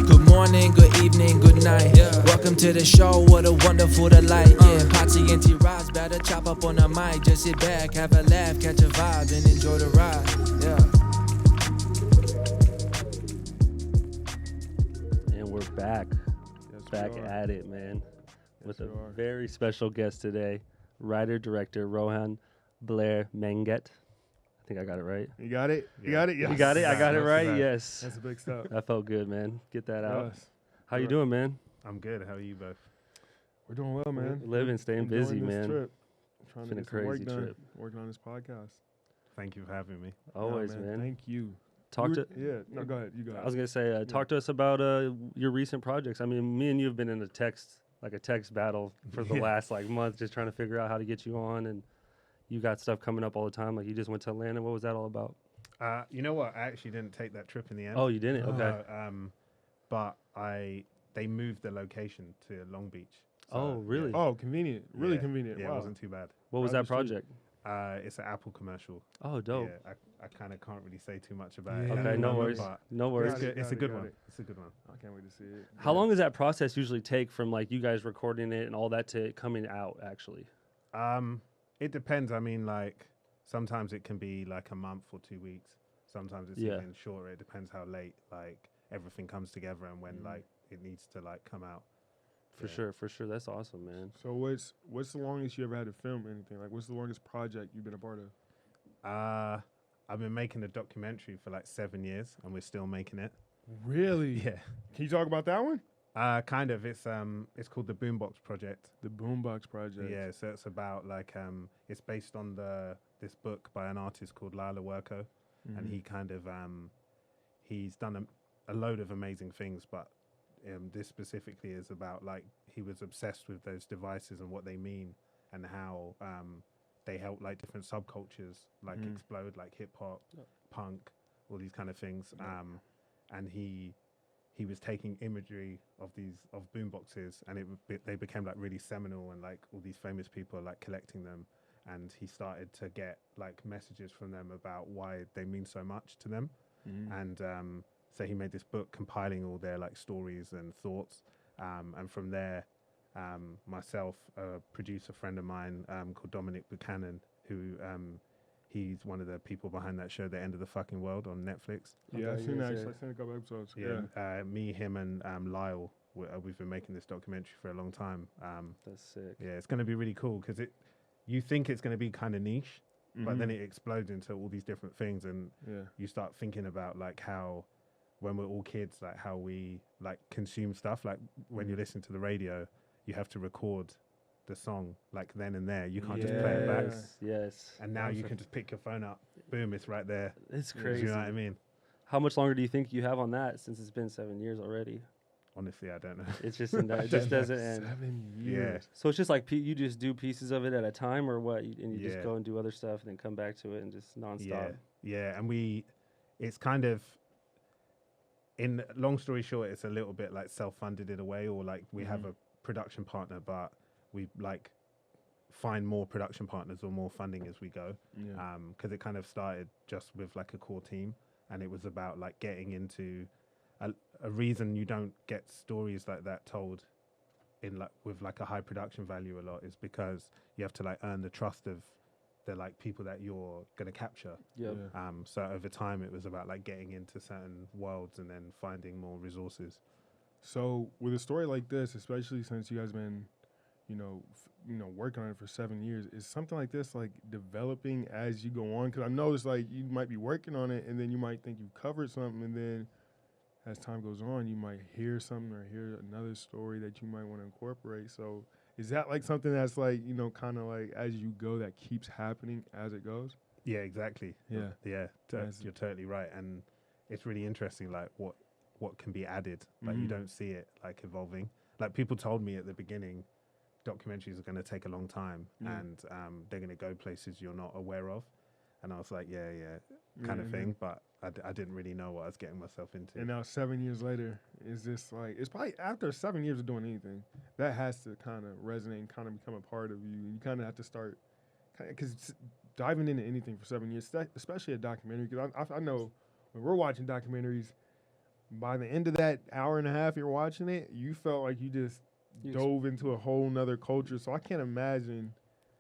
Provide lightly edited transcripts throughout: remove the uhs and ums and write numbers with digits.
Good morning, good evening, good night. Welcome to the show, what a wonderful delight. Potsy and T-Rods, better chop up on the mic. Just sit back, have a laugh, catch a vibe, and enjoy the ride. And we're back. Yes, Back we are. at it, man. With Yes, a we are. very special guest today, writer-director Rohan Blair-Mangat. I think I got it right. You got it? You Yeah. got it? Yes. You got it? I got it Not too right? bad. Yes. That's a big step. That felt good, man. Get that out. Yes. How you Right. doing, man? I'm good. How are you both? We're doing well, man. Living, staying Enjoying busy, this man. Trip. Trying It's to been a get some work crazy done. trip. Working on this podcast. Thank you for having me. Always, Nah, man. Thank you. Talk You to. were- Yeah. No, go ahead. You go I ahead. was gonna say, talk to us about your recent projects. I mean, me and you have been in a text battle for the Yeah. last month, just trying to figure out how to get you on. And you got stuff coming up all the time. Like you just went to Atlanta. What was that all about? You know what? I actually didn't take that trip in the end. Oh, you didn't? Okay. But they moved the location to Long Beach. So, Oh, really? Yeah, Oh, convenient. Really Yeah. convenient. Yeah, Wow. it wasn't too bad. What was Right that up the street. project? It's an Apple commercial. Oh, dope. Yeah, I kind of can't really say too much about it. Yeah. at Okay, the no moment, worries. but No worries. Got it. It's a good got one. it. It's a good one. I can't wait to see it. How long does that process usually take from you guys recording it and all that to it coming out actually? It depends. I mean, sometimes it can be a month or 2 weeks. Sometimes it's Yeah. even shorter. It depends how late everything comes together and when it needs to come out. For Yeah. sure. That's awesome, man. So what's the longest you ever had to film anything? What's the longest project you've been a part of? I've been making a documentary for 7 years, and we're still making it. Really? Yeah, Can you talk about that one? kind of. It's called the Boombox Project. The Boombox Project. Yeah, so it's about it's based on this book by an artist called Lila Werko, and he kind of he's done a load of amazing things, but this specifically is about he was obsessed with those devices and what they mean and how they help different subcultures explode, like hip hop, punk, all these kind of things. And he was taking imagery of boomboxes, and they became really seminal, and all these famous people are collecting them, and he started to get messages from them about why they mean so much to them. And so he made this book compiling all their stories and thoughts, and from there myself, a producer friend of mine called Dominic Buchanan, who he's one of the people behind that show The End of the Fucking World on Netflix. Yeah, I've Okay, seen yes, that. yeah. I've seen a couple episodes. Me, him, and Lyle, we've been making this documentary for a long time. That's sick. Yeah, it's going to be really cool because you think it's going to be kind of niche, but then it explodes into all these different things, and you start thinking about how when we're all kids, how we consume stuff. When you listen to the radio, you have to record the song then and there. You can't just play it back. Yes. And now you can just pick your phone up. Boom, it's right there. It's Do crazy. you know what I mean? How much longer do you think you have on that since it's been 7 years already? Honestly, I don't know. It's just in that. It just doesn't end. 7 years. So it's just you just do pieces of it at a time, or what? And you just Yeah. go and do other stuff, and then come back to it and just nonstop. Yeah. And it's kind of, in long story short, it's a little bit self-funded in a way, or we have a production partner, but we find more production partners or more funding as we go. Yeah. Because it kind of started just with a core team, and it was about getting into a reason you don't get stories like that told in with a high production value a lot is because you have to earn the trust of the people that you're going to capture. Yep. Yeah. So over time it was about getting into certain worlds and then finding more resources. So with a story like this, especially since you guys been, working on it for 7 years, is something like this developing as you go on? Because I noticed you might be working on it, and then you might think you've covered something, and then as time goes on, you might hear something or hear another story that you might want to incorporate. So is that something that's kind of as you go, that keeps happening as it goes? Yeah, exactly. Yeah. Yeah, you're totally right. And it's really interesting, what can be added. You don't see it evolving. People told me at the beginning, documentaries are going to take a long time, and they're going to go places you're not aware of. And I was like, yeah, kind of thing. But I didn't really know what I was getting myself into. And now 7 years later, is this it's probably after 7 years of doing anything, that has to kind of resonate and kind of become a part of you. You kind of have to start, because diving into anything for 7 years, especially a documentary, because I know when we're watching documentaries, by the end of that hour and a half you're watching it, you felt like you just dove into a whole nother culture. So I can't imagine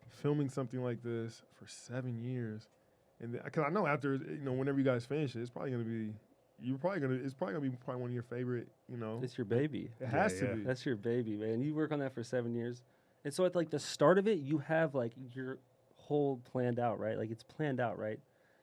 filming something like this for 7 years. And because I know after, whenever you guys finish it, it's probably going to be, it's probably going to be one of your favorite, It's your baby. It has to be. That's your baby, man. You work on that for 7 years. And so at like the start of it, you have like your whole planned out, right? Like it's planned out, right?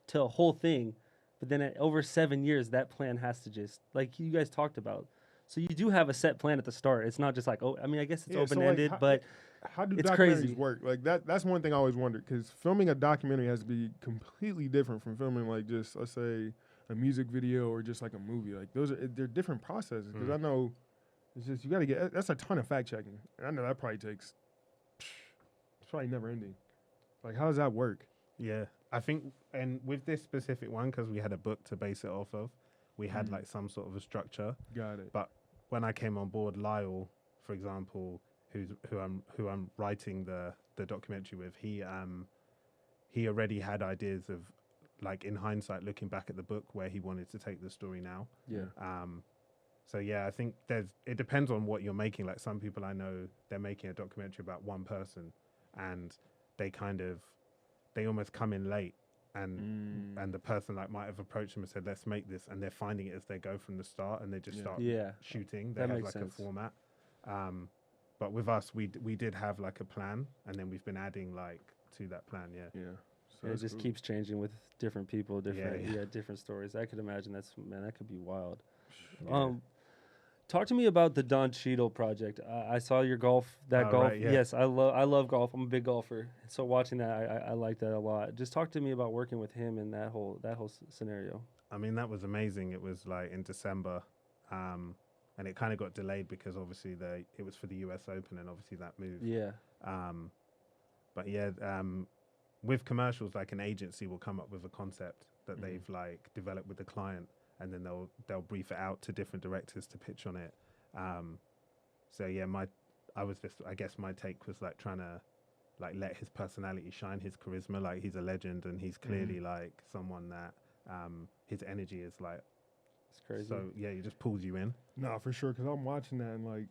To a whole thing. But then over 7 years, that plan has to just, like you guys talked about. So you do have a set plan at the start. It's not just like, I guess it's open-ended, but how do it's documentaries crazy. work? Like that's one thing I always wondered, because filming a documentary has to be completely different from filming like just, let's say, a music video or just like a movie. Like they're different processes, because I know it's just, you got to get, that's a ton of fact checking. And I know that probably takes, it's probably never ending. Like, how does that work? Yeah, I think, and with this specific one, because we had a book to base it off of, we had like some sort of a structure. Got it. But when I came on board, Lyle, for example, who I'm writing the documentary with, he already had ideas of, like, in hindsight, looking back at the book, where he wanted to take the story now. Yeah. So yeah, I think it depends on what you're making. Like, some people I know, they're making a documentary about one person, and they almost come in late, and the person like might have approached them and said, let's make this, and they're finding it as they go from the start, and they just start shooting. They That have makes like sense. a format. But with us, we did have like a plan, and then we've been adding like to that plan. Yeah. So It that's just cool. keeps changing with different people, different Yeah. different stories. I could imagine that could be wild. Yeah. Talk to me about the Don Cheadle project. I saw your golf. Golf. Right, yeah. Yes, I love golf. I'm a big golfer. So watching that, I like that a lot. Just talk to me about working with him and that whole scenario. I mean, that was amazing. It was like in December, and it kind of got delayed because obviously it was for the US Open, and obviously that moved. Yeah. But yeah, with commercials, like an agency will come up with a concept that they've like developed with the client, and then they'll brief it out to different directors to pitch on it. So yeah, I guess my take was like trying to like let his personality shine, his charisma. Like, he's a legend, and he's clearly like someone that his energy is like, It's crazy. so yeah, it just pulls you in. No, for sure, because I'm watching that, and like,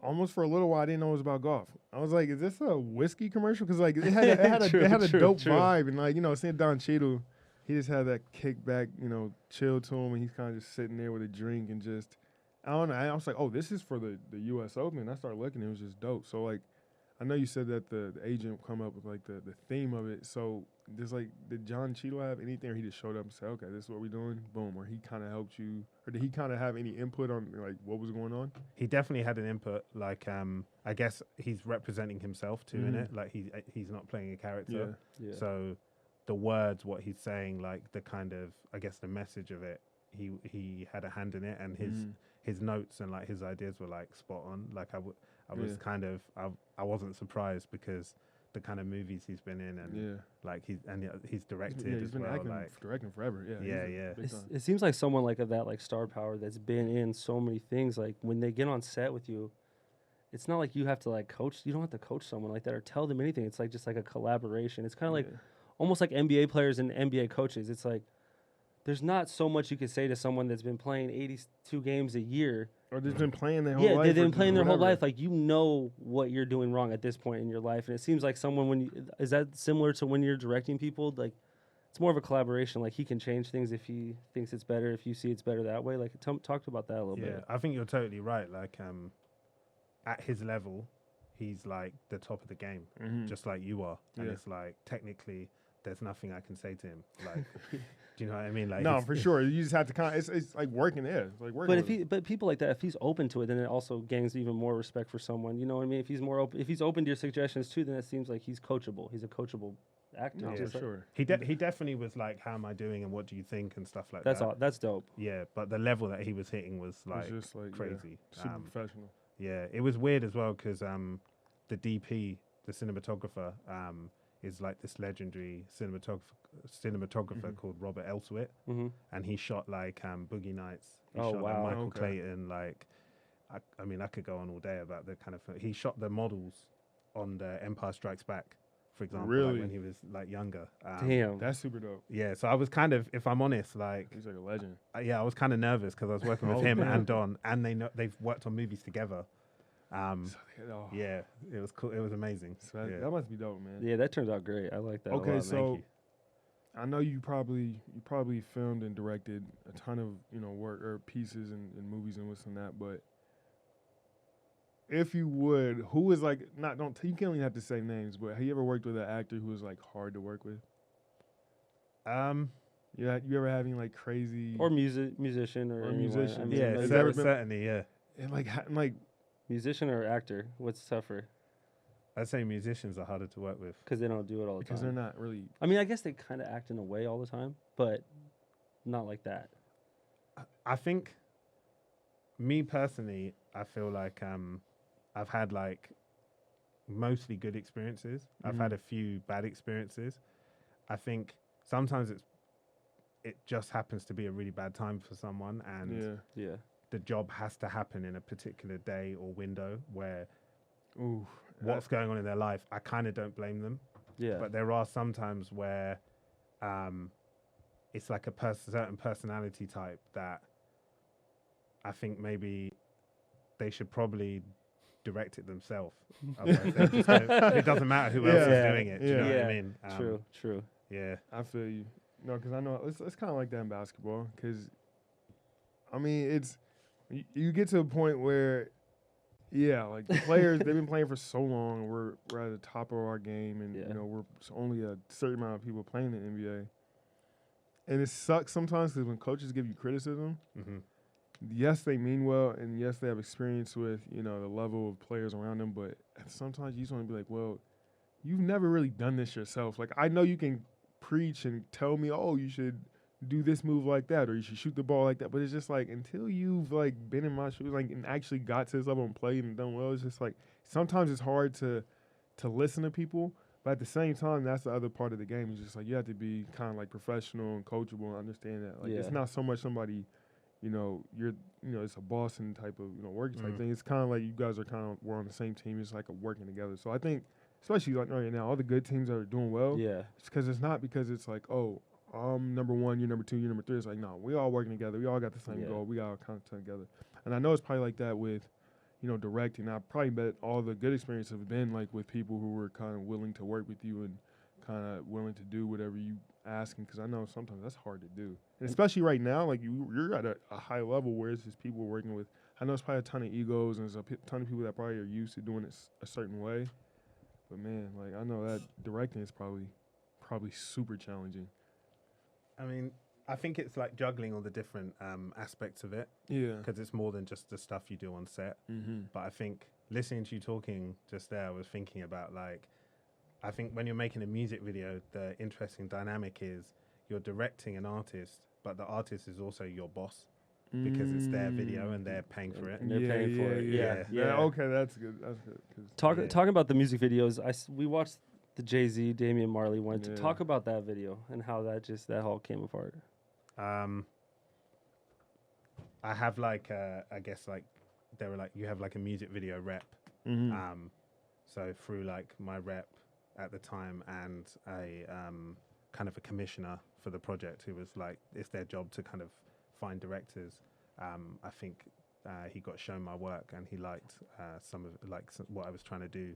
almost for a little while, I didn't know it was about golf. I was like, is this a whiskey commercial? Because like, it had a dope vibe, and like, seeing Don Cheadle, he just had that kickback, chill to him, and he's kind of just sitting there with a drink and just, I don't know. I was like, oh, this is for the U.S. Open. And I started looking, it was just dope. So like, I know you said that the agent come up with like the theme of it. So just like, did Don Cheadle have anything, or he just showed up and said, okay, this is what we're doing, boom, or he kind of helped you, or did he kind of have any input on like what was going on? He definitely had an input. Like, I guess he's representing himself too in it. Like, he's not playing a character. Yeah. So the words, what he's saying, like the kind of, I guess the message of it, he had a hand in it, and his notes and like his ideas were like spot on. Like, I was kind of, I wasn't surprised, because the kind of movies he's been in, and like he's directed he's as been well. acting, Like, directing forever. Yeah. It seems like someone like of that like star power that's been in so many things. Like, when they get on set with you, it's not like you have to like coach. You don't have to coach someone like that or tell them anything. It's like just like a collaboration. It's kind of like almost like NBA players and NBA coaches. It's like there's not so much you could say to someone that's been playing 82 games a year. Or they've been playing their whole life. Yeah, they've been playing their whole whatever. life. Like, what you're doing wrong at this point in your life. And it seems like someone, is that similar to when you're directing people? Like, it's more of a collaboration. Like, he can change things if he thinks it's better, if you see it's better that way. Like, talk about that a little bit. I think you're totally right. Like, at his level, he's like the top of the game, just like you are. And it's like, technically, there's nothing I can say to him. Like, do you know what I mean? Like, No, for sure. You just have to kind of, it's like working there. It's like working. But people like that, if he's open to it, then it also gains even more respect for someone. You know what I mean? If he's more open, if he's open to your suggestions too, then it seems like he's coachable. He's a coachable actor. No, just for like, sure. he definitely was like, how am I doing, and what do you think, and stuff like that. That's dope. Yeah, but the level that he was hitting was like, It's just like crazy. super professional. Yeah, it was weird as well, because the DP, the cinematographer, is like this legendary cinematographer called Robert Elswit, and he shot like Boogie Nights. He shot like Michael Clayton. Like, I mean, I could go on all day about the kind of. He shot the models on the Empire Strikes Back for example, Really? like when he was like younger. Damn. That's super dope. Yeah, so I was kind of, if I'm honest, like, He's like a legend. I was kind of nervous because I was working with Oh, him man. and Don, and they've worked on movies together. Oh, Yeah, it was cool. It was amazing. so that, Yeah. that must be dope, man. Yeah, that turns out great. I like that. Okay, a lot. so- Thank you. I know you probably filmed and directed a ton of work or pieces and movies and this and that, but if you would, who is like you can't even have to say names, but have you ever worked with an actor who was like hard to work with? Yeah, you ever having like crazy or musician or Or anyone. musician. I mean, Yeah, has like, that ever been- certainly. Yeah, and like musician or actor. What's tougher? I'd say musicians are harder to work with. Because they don't do it all the because time. they're not really I mean, I guess they kind of act in a way all the time, but not like that. I think, me personally, I feel like I've had like mostly good experiences. I've had a few bad experiences. I think sometimes it just happens to be a really bad time for someone, and Yeah. the job has to happen in a particular day or window where ooh what's going on in their life. I kind of don't blame them, Yeah. but there are some times where it's like a certain personality type that I think maybe they should probably direct it themselves. Otherwise they're just it doesn't matter who else Yeah. is doing it. Do you know what I mean? True. Yeah. I feel you. No, because I know it's kind of like that in basketball. Because, I mean, it's you get to a point where, yeah, like the players they've been playing for so long. We're at the top of our game, and we're only a certain amount of people playing in the NBA. And it sucks sometimes because when coaches give you criticism, yes, they mean well, and yes, they have experience with the level of players around them. But sometimes you just want to be like, well, you've never really done this yourself. Like I know you can preach and tell me, oh, you should do this move like that, or you should shoot the ball like that. But it's just like until you've like been in my shoes, like and actually got to this level and played and done well, it's just like sometimes it's hard to listen to people. But at the same time, that's the other part of the game. It's just like you have to be kind of like professional and coachable and understand that. Like it's not so much somebody, it's a Boston type of work type thing. It's kind of like you guys are we're on the same team. It's like a working together. So I think, especially like right now, all the good teams that are doing well. Yeah. It's because it's not because it's like, oh, I'm number one, you're number two, you're number three. It's like, no, we all working together. We all got the same goal. We all content together. And I know it's probably like that with, directing. I probably bet all the good experiences have been like with people who were kind of willing to work with you and kind of willing to do whatever you asking. Because I know sometimes that's hard to do. And especially right now, like you're at a high level where it's just people working with. I know it's probably a ton of egos and there's a ton of people that probably are used to doing it a certain way. But man, like I know that directing is probably super challenging. I mean, I think it's like juggling all the different aspects of it. Yeah. Because it's more than just the stuff you do on set. Mm-hmm. But I think listening to you talking just there, I was thinking about like, I think when you're making a music video, the interesting dynamic is you're directing an artist, but the artist is also your boss because it's their video and they're paying for it. And they're paying for it. Yeah. Okay, that's good. That's good. Talking about the music videos, we watched the Jay-Z, Damian Marley one. To talk about that video and how that all came apart. I have like I guess like they were like you have like a music video rep. So through like my rep at the time and a kind of a commissioner for the project who was like it's their job to kind of find directors. I think he got shown my work and he liked some of what I was trying to do.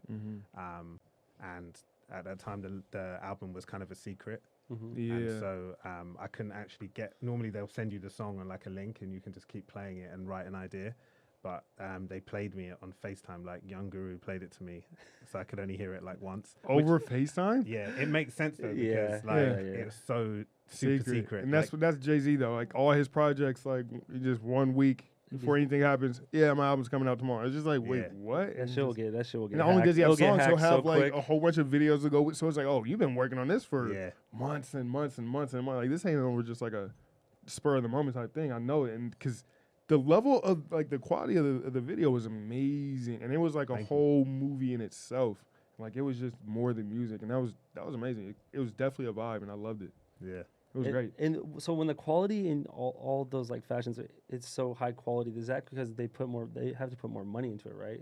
And at that time the album was kind of a secret. And so I couldn't actually normally they'll send you the song on like a link and you can just keep playing it and write an idea. But they played me on FaceTime, like Young Guru played it to me. So I could only hear it like once. Over FaceTime? Yeah, it makes sense though because it's so super secret. And that's Jay-Z though. Like all his projects, like just 1 week before anything happens. Yeah, my album's coming out tomorrow. It's just like, wait, what? That shit will get. And not only does he have songs, he'll have like quick. a whole bunch of videos to go with. So it's like, oh, you've been working on this for months and months and months and months. Like this ain't over just like a spur of the moment type thing. I know it, and because the level of like the quality of the video was amazing, and it was like a whole movie in itself. Like it was just more than music, and that was amazing. It was definitely a vibe, and I loved it. Yeah. It was great. And so when the quality in all those like fashions, it's so high quality. Is that because they have to put more money into it, right?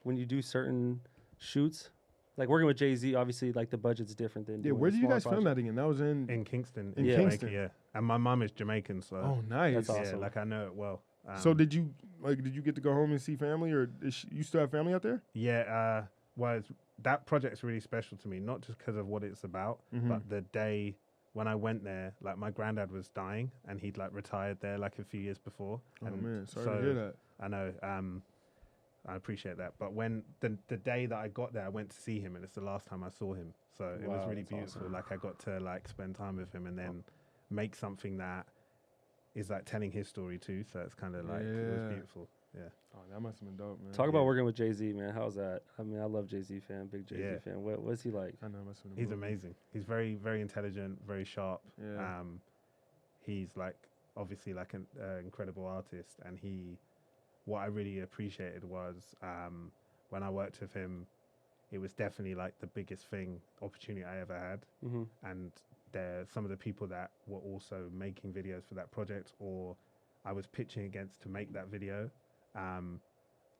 When you do certain shoots, Like working with Jay-Z, obviously, like the budget's different than. Yeah, doing where a did you smaller guys film project. that again? That was In Kingston. In Jamaica, Kingston. yeah. And my mum is Jamaican, so Oh, nice. That's awesome. yeah, like I know it well. So did you get to go home and see family, or you still have family out there? Yeah, that project's really special to me, not just because of what it's about, but the day when I went there, like my granddad was dying and he'd like retired there like a few years before. Oh and man, sorry to hear that. I know, I appreciate that. But when the day that I got there, I went to see him, and it's the last time I saw him. So it was Wow, really that's beautiful. awesome. Like I got to like spend time with him and then make something that is like telling his story too. So it's kind of like it was Yeah. beautiful. Yeah. Oh, that must have been dope, man. Talk about Yeah. working with Jay-Z, man. How's that? I mean, I love Jay-Z fan, big Jay-Z Yeah. fan. What's he like? I know, it must have been He's dope. amazing. He's very, very intelligent, very sharp. Yeah. He's like obviously like an incredible artist, and what I really appreciated was when I worked with him, it was definitely like the biggest opportunity I ever had, Mm-hmm. and some of the people that were also making videos for that project, or I was pitching against to make that video.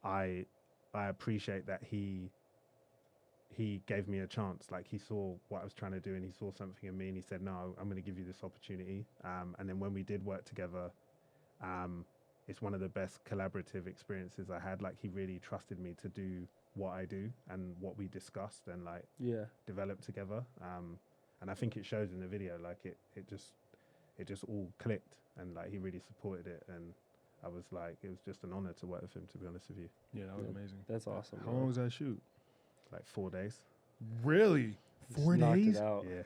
I appreciate that he gave me a chance. Like he saw what I was trying to do and he saw something in me and he said, no, I'm going to give you this opportunity. And then when we did work together, it's one of the best collaborative experiences I had. Like he really trusted me to do what I do and what we discussed and like Yeah. developed together. And I think it shows in the video, like it just all clicked and like he really supported it. And I was like, it was just an honor to work with him, to be honest with you. Yeah, that was Yeah. amazing. That's awesome. How bro. long was that shoot? Like 4 days. Really? Just 4 knocked days? It out. Yeah.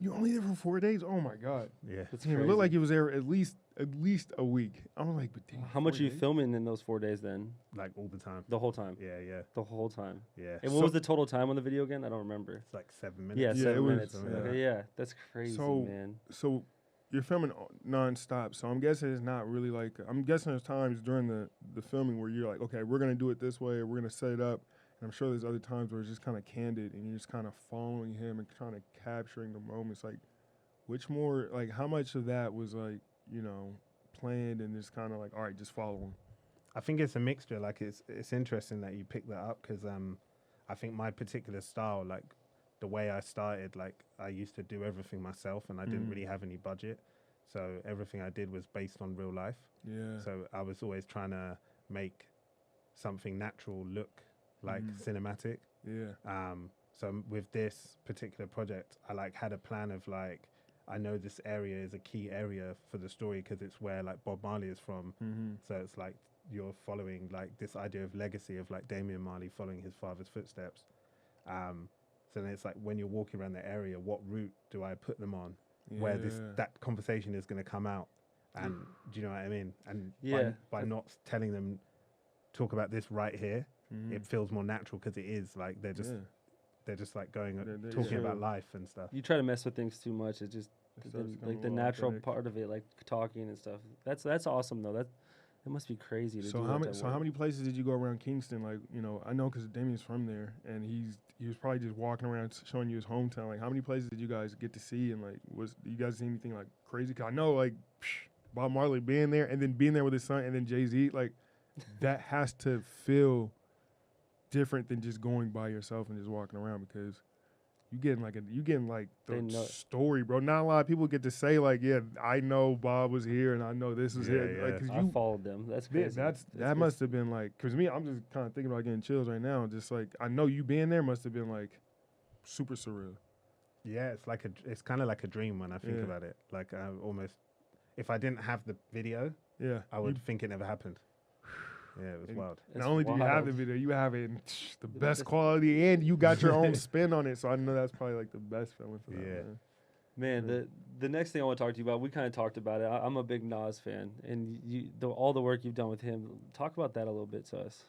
You only there for 4 days? Oh my god! Yeah. That's Damn, it crazy. looked like he was there at least a week. I was like, but damn, How much 4 are you days? filming in those 4 days then? Like all the time. The whole time. Yeah. The whole time. Yeah. And what was the total time on the video again? I don't remember. It's like 7 minutes. Yeah, Yeah, it 7 was- minutes. yeah. Okay, yeah, that's crazy, So- man. So you're filming nonstop. So I'm guessing it's not really like. I'm guessing there's times during the filming where you're like, okay, we're gonna do it this way. We're gonna set it up. And I'm sure there's other times where it's just kind of candid and you're just kind of following him and trying to capturing the moments. Like, which more like how much of that was like planned and just kind of like, all right, just follow him. I think it's a mixture. Like it's interesting that you pick that up because I think my particular style, like the way I started, like I used to do everything myself and I didn't really have any budget. So everything I did was based on real life. Yeah. So I was always trying to make something natural look like cinematic. Yeah. So with this particular project, I like had a plan of like, I know this area is a key area for the story because it's where like Bob Marley is from. Mm-hmm. So it's like you're following like this idea of legacy of like Damian Marley following his father's footsteps. So then it's like when you're walking around the area, what route do I put them on? Where that conversation is going to come out, and do you know what I mean? And Yeah. by not telling them, talk about this right here, it feels more natural because it is like they're just like going They're talking true. about life and stuff. You try to mess with things too much. It just It the, starts like becoming the a little natural authentic. part of it, like talking and stuff. That's awesome though. That must be crazy to So do how that many? type So of how work. many places did you go around Kingston? Like I know because Damien's from there, and he was probably just walking around showing you his hometown. Like how many places did you guys get to see? And like you guys see anything like crazy? 'Cause I know like Bob Marley being there, and then being there with his son, and then Jay-Z. Like that has to feel different than just going by yourself and just walking around because. You getting like They the know- story, bro. Not a lot of people get to say like, yeah, I know Bob was here and I know this was here. Yeah, Like, yeah. 'cause I you, followed them. That's yeah, crazy. that crazy. must have been like, cause me, I'm just kind of thinking about getting chills right now. Just like I know you being there must have been like super surreal. Yeah, it's kind of like a dream when I think Yeah. about it. Like I almost, if I didn't have the video, Yeah, I would think it never happened. Yeah, it was And- wild. That's not only do you have wild. the video, you have it in the Yeah, best that's- quality, and you got your own spin on it. So I know that's probably like the best feeling for that. Yeah. Man. Man, the next thing I want to talk to you about, we kind of talked about it. I'm a big Nas fan, and all the work you've done with him. Talk about that a little bit to us.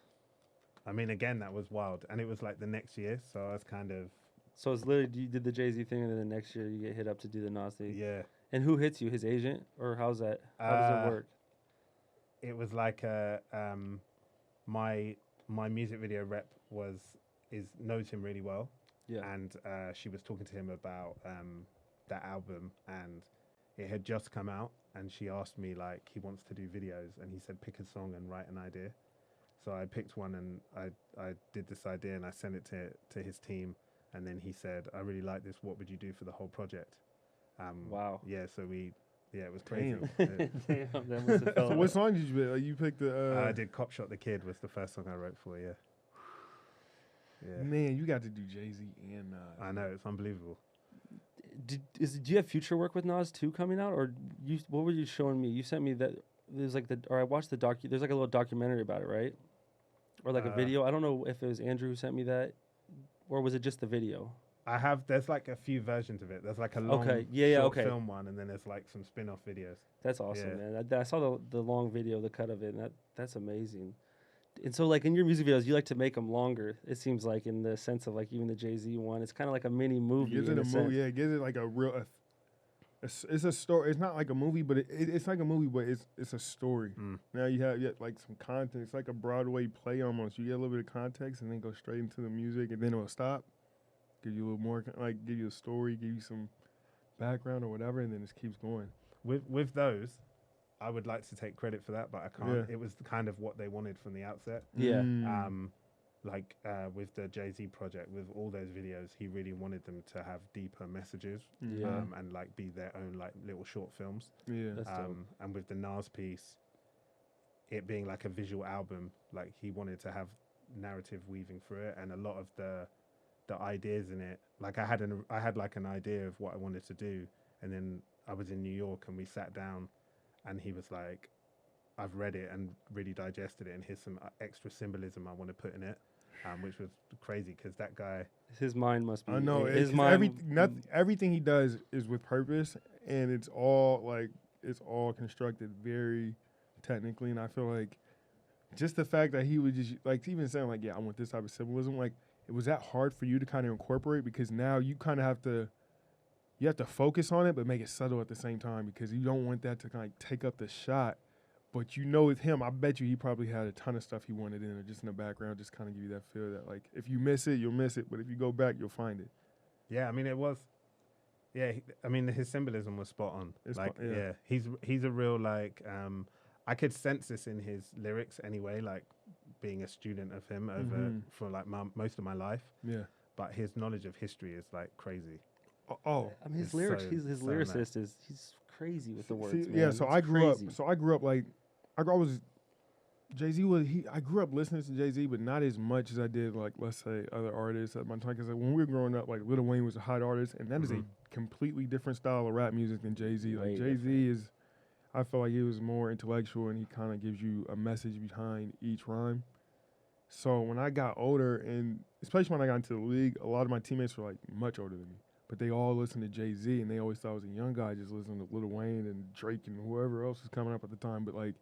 I mean, again, that was wild, and it was like the next year, so I was kind of So it's literally you did the Jay-Z thing, and then the next year you get hit up to do the Nas thing. yeah. And who hits you? His agent, or how's that? How does it work? It was like my music video rep knows him really well, Yeah. and she was talking to him about that album, and it had just come out, and she asked me like he wants to do videos, and he said pick a song and write an idea. So I picked one and I did this idea and I sent it to his team, and then he said, "I really like this. What would you do for the whole project?" Wow. Yeah. So it was crazy. Damn, that must have felt So what song did you pick? Like, you picked the. I did "Cop Shot the Kid" was the first song I wrote for. Yeah. Yeah. Man, you got to do Jay-Z and. I know, it's unbelievable. do you have future work with Nas too coming out, or what were you showing me? You sent me that there's like I watched the there's like a little documentary about it, right? Or like a video. I don't know if it was Andrew who sent me that, or was it just the video? There's like a few versions of it. There's like a long short film one, and then there's like some spin-off videos. That's awesome, man. I saw the long video, the cut of it, and that's amazing. And so, like, in your music videos, you like to make them longer, it seems like, in the sense of, like, even the Jay-Z one. It's kind of like a mini movie. Gives it a movie, yeah. It gives it, like, a real... It's a story. It's not like a movie, but it's like a movie, but it's a story. Now you have, like, some content. It's like a Broadway play almost. You get a little bit of context and then go straight into the music, and then it'll stop, give you a little more, like, give you a story, give you some background or whatever, and then it just keeps going. With those... I would like to take credit for that, but I can't. Yeah. It was kind of what they wanted from the outset. Yeah. With the Jay-Z project, with all those videos, he really wanted them to have deeper messages, and like be their own like little short films. Yeah. That's dope. And with the Nas piece, it being like a visual album, like he wanted to have narrative weaving through it, and a lot of the ideas in it. Like I had like an idea of what I wanted to do, and then I was in New York and we sat down. And he was like, I've read it and really digested it, and here's some extra symbolism I want to put in it, which was crazy because that guy... His mind must be... I know. His mind... Everything he does is with purpose, and it's all constructed very technically, and I feel like just the fact that he would just, like, even saying, like, yeah, I want this type of symbolism, like, it was that hard for you to kind of incorporate because now you kind of have to... You have to focus on it, but make it subtle at the same time because you don't want that to kind of take up the shot. But you know, with him, I bet you he probably had a ton of stuff he wanted in it, just in the background, just kind of give you that feel that, like, if you miss it, you'll miss it. But if you go back, you'll find it. Yeah, I mean, it was. Yeah, his symbolism was spot on. He's a real, like, I could sense this in his lyrics anyway, like, being a student of him for, like, most of my life. Yeah. But his knowledge of history is, like, crazy. Oh, I mean, his lyrics. His lyricist is he's crazy with the words. Man. Yeah, so I grew up like I was Jay-Z was I grew up listening to Jay-Z, but not as much as I did like let's say other artists at my time. Because like, when we were growing up, like Lil Wayne was a hot artist, and that is a completely different style of rap music than Jay-Z. Like Jay-Z is, I feel like he was more intellectual, and he kind of gives you a message behind each rhyme. So when I got older, and especially when I got into the league, a lot of my teammates were like much older than me. But they all listened to Jay-Z, and they always thought I was a young guy just listening to Lil Wayne and Drake and whoever else was coming up at the time. But, like,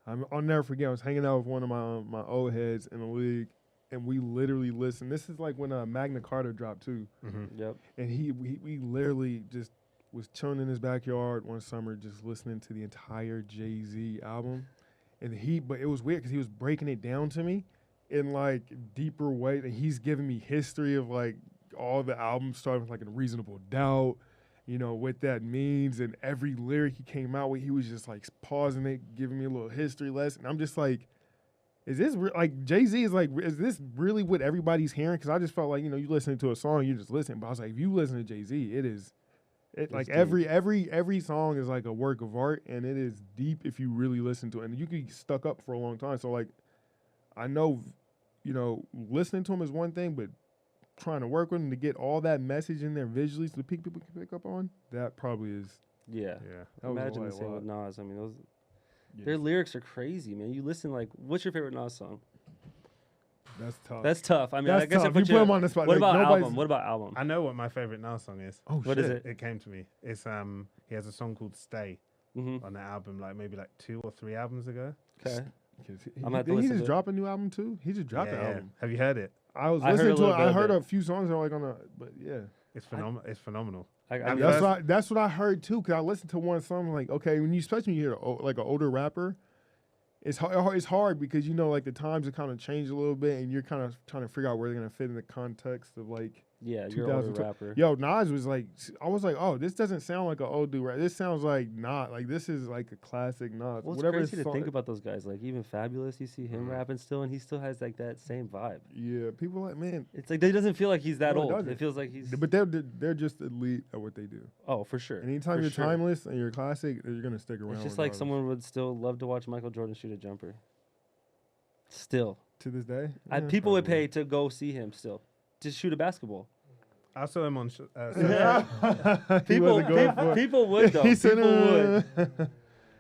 I'll never forget, I was hanging out with one of my old heads in the league, and we literally listened. This is like when Magna Carta dropped, too. Mm-hmm. Yep. And we literally just was chilling in his backyard one summer just listening to the entire Jay-Z album. But it was weird because he was breaking it down to me in, like, deeper way. And he's giving me history of, like, all the albums starting with like a Reasonable Doubt, you know, what that means. And every lyric he came out with, he was just like pausing it, giving me a little history lesson. I'm just like, is this like Jay-Z is like, is this really what everybody's hearing? Because I just felt like, you know, you listen to a song, you just listen. But I was like, if you listen to Jay-Z, it's like deep. every song is like a work of art, and it is deep if you really listen to it. And you can get stuck up for a long time. So like, I know, you know, listening to him is one thing, but trying to work with them to get all that message in there visually so the people can pick up on, that probably is. Yeah. Imagine the same with Nas. I mean, their lyrics are crazy, man. You listen, like, what's your favorite Nas song? That's tough. I mean, I guess if you put him on the spot. What about album? What about album? I know what my favorite Nas song is. Oh, what is it? It came to me. It's he has a song called Stay on the album, like maybe like 2 or 3 albums ago. Okay. Did he just drop a new album too? He just dropped the album. Have you heard it? I was listening to it. I heard a few songs that were like but yeah. It's phenomenal. It's phenomenal. That's what I heard too. Cause I listened to one song like, okay, especially when you hear like an older rapper, it's hard because you know like the times have kind of changed a little bit, and you're kind of trying to figure out where they're gonna fit in the context of like Yeah, you're an older 2012. rapper. Yo, Nas was like, I was like, oh, this doesn't sound like an old dude, right? This sounds like not like this is like a classic Nas. Well, it's Whatever crazy his to song- think about those guys. Like even Fabulous, you see him rapping still, and he still has like that same vibe. Yeah, people like, man, It's like it doesn't feel like he's that No, it old. doesn't. It feels like he's. but they're just elite at what they do. Oh, for sure. Anytime for you're sure. timeless and you're classic, you're gonna stick around. It's just like regardless. someone would still love to watch Michael Jordan shoot a jumper. Still, to this day. people would probably. pay to go see him still, just shoot a basketball. I saw him on. He People, wasn't going for it. people would though. He said, People would.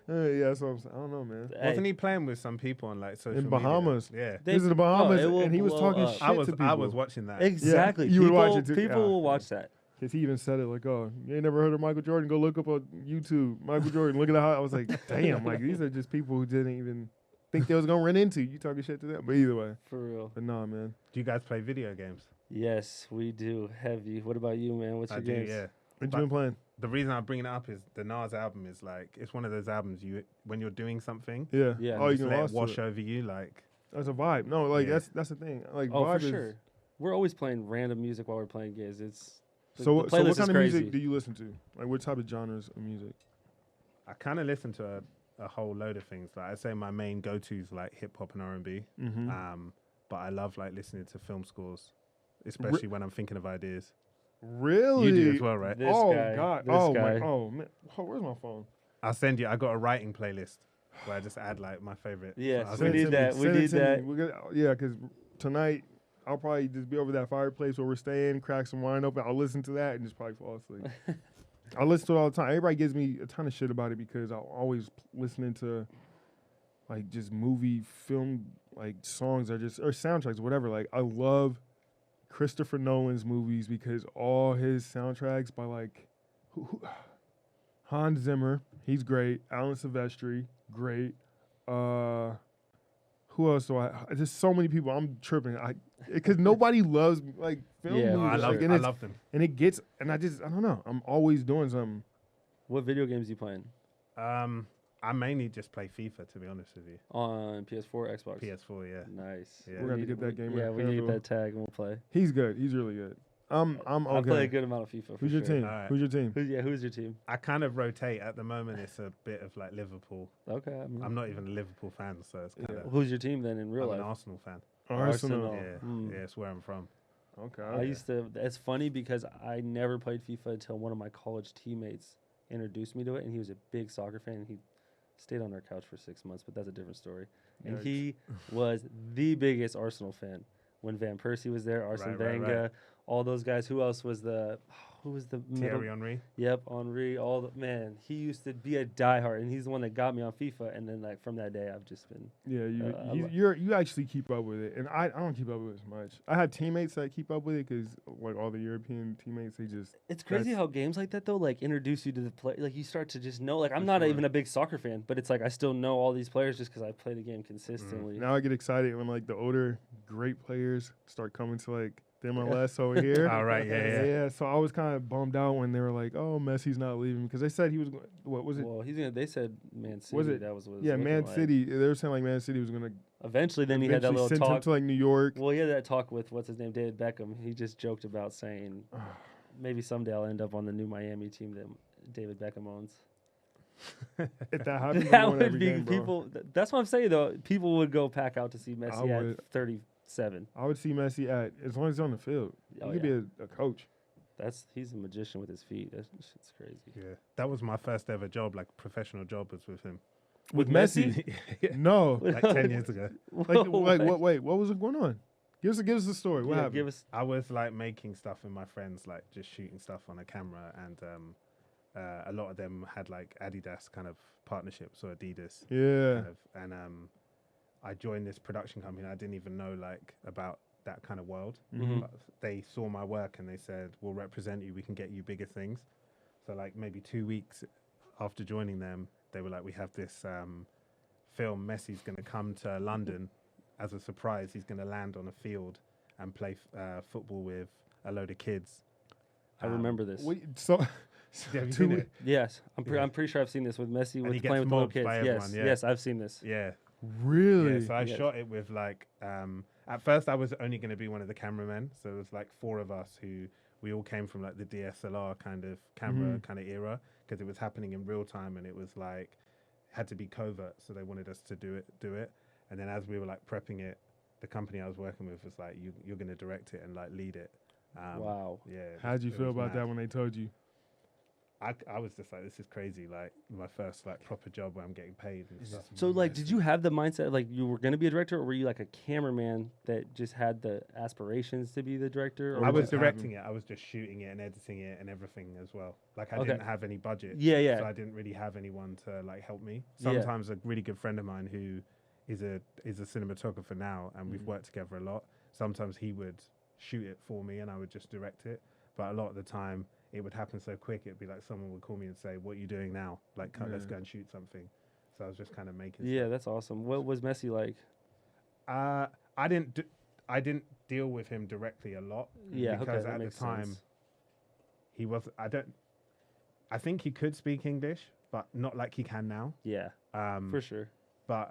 yeah, that's what I'm saying. I don't know, man. Hey, Wasn't he playing with some people on like social In media? Bahamas. Yeah. They- This is the Bahamas, it will and he was blow talking up. shit I was to people. I was watching that. Exactly. you would people, watch it too? People Yeah. will watch that. Because he even said it like, oh, you ain't never heard of Michael Jordan? Go look up on YouTube. Michael Jordan, look at how I was like, damn, like these are just people who didn't even think they was going to run into you talking shit to them. But either way. For real. But nah, man. Do you guys play video games? Yes, we do. Heavy. What about you, man? What's I your do. games? Yeah. What But- you been playing? The reason I'm bringing it up is the Nas album is like it's one of those albums you when you're doing something, Yeah. Yeah. Oh, you just can let it lost wash to it. over you. Like That's a vibe. No, like Yeah. that's the thing. Like Oh, vibe for is, sure. We're always playing random music while we're playing games. It's the So playlist what is kind of crazy. music do you listen to? Like what type of genres of music? I kind of listen to a whole load of things. Like I say, my main go-to is like hip hop and R&B. Mm-hmm. But I love like listening to film scores, especially when I'm thinking of ideas. Really? You do as well, right? This oh guy, God! this Oh guy. my! Oh man! Oh, where's my phone? I'll send you. I got a writing playlist where I just add like my favorite. Yes, I'll we send need it to that. you. We Send it need to me. that. We're gonna, yeah, because tonight I'll probably just be over that fireplace where we're staying, crack some wine open. I'll listen to that and just probably fall asleep. I listen to it all the time. Everybody gives me a ton of shit about it because I'm always listening to like just movie, film, like songs or soundtracks, whatever. Like I love Christopher Nolan's movies because all his soundtracks by like Hans Zimmer, he's great. Alan Silvestri, great. Who else do I? There's so many people. I'm tripping. Because nobody loves like film Yeah, movies. Oh, I love. like, and I it's- love them. and it gets, and I don't know. I'm always doing something. What video games you playing? I mainly just play FIFA, to be honest with you. On PS4, Xbox. PS4, yeah. Nice. Yeah. We We're gonna need- get that game Yeah, right we there, need bro. that tag and we'll play. He's good. He's really good. I'm I okay. play a good amount of FIFA. For Who's your sure. team? Alright. Who's your team? Who's your team? I kind of rotate at the moment. It's a bit of like Liverpool. Okay. I mean, I'm not even a Liverpool fan, so it's kind of. who's your team then in real I'm an life? Arsenal fan. Arsenal. Yeah, Hmm. yeah, it's where I'm from. Okay. I used to. It's funny because I never played FIFA until one of my college teammates introduced me to it, and he was a big soccer fan. And he stayed on our couch for 6 months, but that's a different story. And Yikes. he was the biggest Arsenal fan when Van Persie was there, Arsene Right, Wenger, right. all those guys. Who else was the? Who was the middle? Thierry Henry. Yep, Henri. All the man. He used to be a diehard, and he's the one that got me on FIFA. And then like from that day, I've just been. Yeah, I you actually keep up with it, and I don't keep up with it as much. I have teammates that keep up with it because like all the European teammates, they just It's crazy That's- how games like that though, like introduce you to the play. Like you start to just know. Like I'm For not sure. even a big soccer fan, but it's like I still know all these players just because I play the game consistently. now I get excited when like the older great players start coming to like the MLS over here. All right, yeah. So I was kind of bummed out when they were like, "Oh, Messi's not leaving," because they said he was. What was it? Well, he's gonna. They said Man City. Was it- That was what. Yeah, looking Man like. City. They were saying like Man City was gonna Eventually, then he had that eventually little send him talk. to like New York. Well, he had that talk with what's his name, David Beckham. He just joked about saying maybe someday I'll end up on the new Miami team that David Beckham owns. If that happens, That I'm going would every be game, bro. people. That's what I'm saying though. People would go pack out to see I Messi would. at 37. I would see Messi at as long as he's on the field. Oh, he could yeah. be a coach. He's a magician with his feet. That shit's crazy. Yeah, that was my first ever job, like professional job, was with him. With Messi? No. Like 10 years ago. Like, Whoa, like like- wait, what was going on? Give us the story. What Yeah, happened? give us. I was like making stuff with my friends, like just shooting stuff on a camera, and a lot of them had like Adidas kind of partnerships or Adidas. Yeah. Kind of, and I joined this production company. I didn't even know like about that kind of world. Mhm. But they saw my work and they said, "We'll represent you. We can get you bigger things." So like maybe 2 weeks after joining them, they were like, "We have this film. Messi's going to come to London as a surprise. He's going to land on a field and play football with a load of kids." I remember this. Wait, so Have you 2 seen weeks. it? Yes, Yeah. I'm pretty sure I've seen this with Messi And with he playing gets with little mobbed kids. by Yes, everyone, yeah. yes, I've seen this. Yeah. Really? Yeah, so I Yes. shot it with like at first I was only going to be one of the cameramen. So it was like 4 of us who we all came from like the DSLR kind of camera kind of era, because it was happening in real time and it was like had to be covert. So they wanted us to do it. And then as we were like prepping it, the company I was working with was like, you're going to direct it and like lead it. Wow. Yeah. How'd you feel about that when they told you? I was just like, this is crazy. Like my first like proper job where I'm getting paid and stuff. So like, did you have the mindset like you were going to be a director, or were you like a cameraman that just had the aspirations to be the director? Or I was directing it. I was just shooting it and editing it and everything as well. Like I didn't have any budget. Yeah. So I didn't really have anyone to like help me. Sometimes a really good friend of mine who is a cinematographer now, and we've worked together a lot. Sometimes he would shoot it for me and I would just direct it. But a lot of the time it would happen so quick, it'd be like someone would call me and say, what are you doing now? Like, let's go and shoot something. So I was just kind of making stuff. That's awesome. What was Messi like? I didn't deal with him directly a lot. Yeah, because that at the makes time sense. he was, I think he could speak English, but not like he can now. Yeah, for sure. But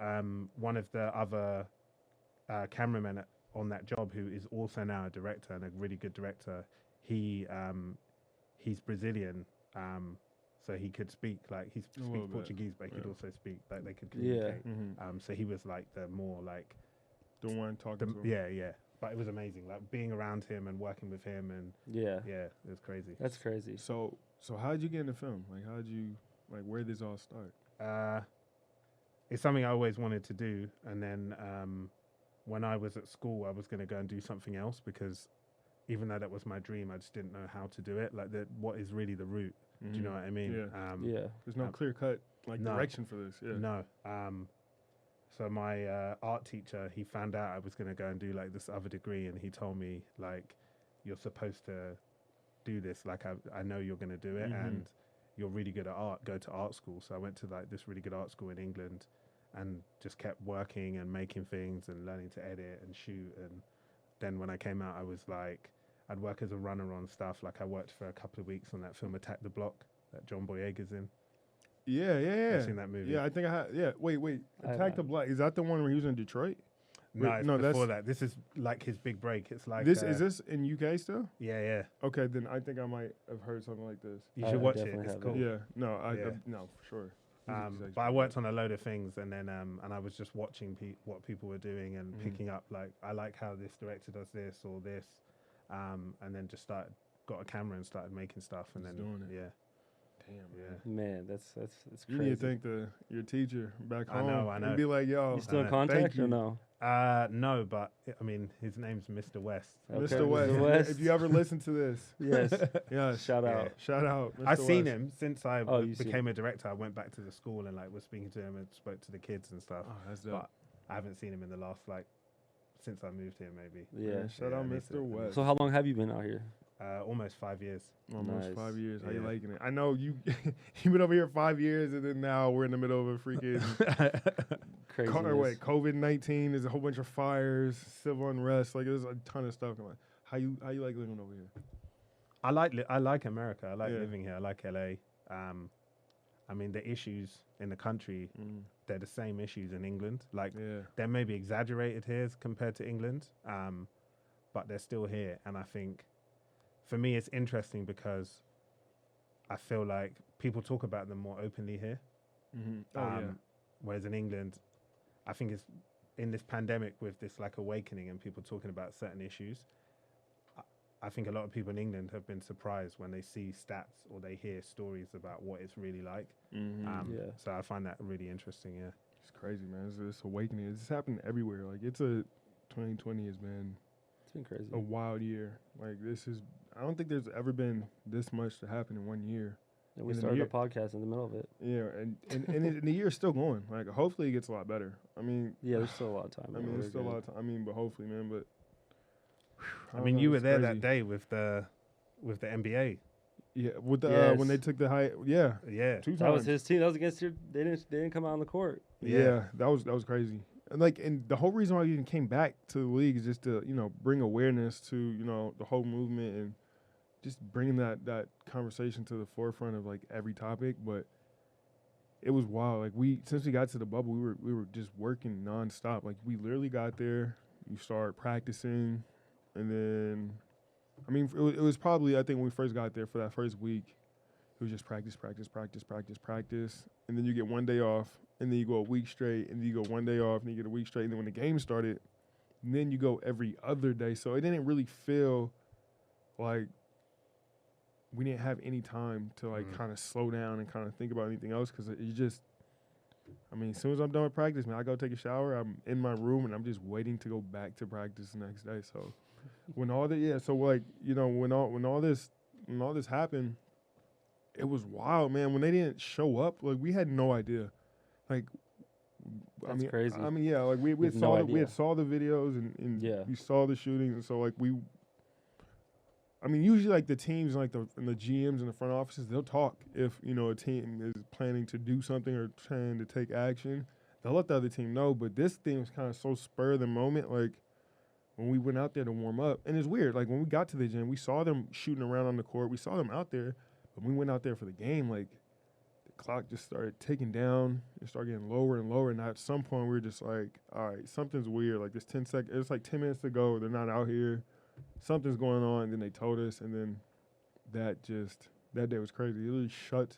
one of the other cameramen on that job, who is also now a director and a really good director, he's Brazilian, so he could speak like he speaks Portuguese, but he could also speak like they could communicate. So he was like the more like the one talking to him. Yeah. But it was amazing, like being around him and working with him, and it was crazy. That's crazy. So how did you get into film? Like how did you where did this all start? It's something I always wanted to do, and then when I was at school, I was going to go and do something else, because even though that was my dream, I just didn't know how to do it. Like what is really the route? Do you know what I mean? Yeah. There's no clear cut direction for this. Yeah. No. So my art teacher, he found out I was going to go and do like this other degree, and he told me like, you're supposed to do this. Like I know you're going to do it, and you're really good at art. Go to art school. So I went to like this really good art school in England, and just kept working and making things and learning to edit and shoot. And then when I came out, I was like, I'd work as a runner on stuff. Like I worked for a couple of weeks on that film Attack the Block that John Boyega's in. Yeah. I've seen that movie. Yeah, I think I had. Yeah, wait. Attack the Block. Is that the one where he was in Detroit? No, it's before that. This is like his big break. It's like this. Is this in UK still? Yeah. Okay, then I think I might have heard something like this. You should watch it. It's cool. Yeah. No, no, for sure. But I worked on a load of things, and then and I was just watching what people were doing and picking up. Like I like how this director does this or this, and then just got a camera and started making stuff, and then doing it. Yeah. Damn, Man, that's crazy. You need to thank your teacher back home. I know. And be like, yo. You still in contact or no? No, but I mean, his name's Mr. West. Okay, Mr. West. If you ever listen to this. Yes. Shout out. Shout out. Mr. I've seen West. him since I became a director. I went back to the school and like was speaking to him and spoke to the kids and stuff. Oh, that's dope. But I haven't seen him in the last since I moved here, maybe. Yeah. Shout out Mr. West. So how long have you been out here? Almost 5 years. Almost 5 years. How you Yeah. liking it? I know you've been over here 5 years, and then now we're in the middle of a freaking Crazy. COVID-19. There's a whole bunch of fires, civil unrest. Like there's a ton of stuff going on. How you like living over here? I like America. I like living here. I like LA. I mean, the issues in the country, they're the same issues in England. Like they're maybe exaggerated here compared to England, but they're still here. And I think for me, it's interesting because I feel like people talk about them more openly here. Whereas in England, I think it's in this pandemic with this like awakening and people talking about certain issues. I think a lot of people in England have been surprised when they see stats or they hear stories about what it's really like. So I find that really interesting. Yeah, it's crazy, man. It's this awakening. It's happened everywhere. Like 2020 has been crazy. A wild year. Like I don't think there's ever been this much to happen in 1 year. And we started a podcast in the middle of it. Yeah, and the year's still going. Like hopefully it gets a lot better. I mean, there's still a lot of time. I mean, there's still a lot of time. I mean, but hopefully, man. But I mean, you were there that day with the NBA. Yeah, with the when they took the high. Yeah. 2 times. That was his team. That was against your. They didn't come out on the court. Yeah, that was crazy. And the whole reason why we even came back to the league is just to bring awareness to the whole movement and just bringing that conversation to the forefront of like every topic. But it was wild. Like since we got to the bubble, we were just working nonstop. Like we literally got there, you start practicing, and then, I mean, it was probably, I think when we first got there for that first week, it was just practice, and then you get one day off, and then you go a week straight, and then you go one day off, and you get a week straight, and then when the game started, then you go every other day. So it didn't really feel like we didn't have any time to like kind of slow down and kind of think about anything else, because you just, I mean, as soon as I'm done with practice, man, I go take a shower, I'm in my room, and I'm just waiting to go back to practice the next day. So when all the so like, you know, when all this happened, it was wild, man. When they didn't show up, like, we had no idea. Like, That's crazy. I mean, yeah, like we With saw no we had idea. saw the videos and Yeah. we saw the shootings, and so like I mean, usually like the teams and like the GMs in the front offices, they'll talk if, you know, a team is planning to do something or trying to take action. They'll let the other team know, but this thing was kind of so spur of the moment. Like, when we went out there to warm up, and it's weird, like when we got to the gym, we saw them shooting around on the court, we saw them out there, but when we went out there for the game, like, the clock just started ticking down. It started getting lower and lower, and at some point we were just like, all right, something's weird. Like, there's 10 seconds. It's like 10 minutes to go. They're not out here. Something's going on. And then they told us, and then that day was crazy. It really shut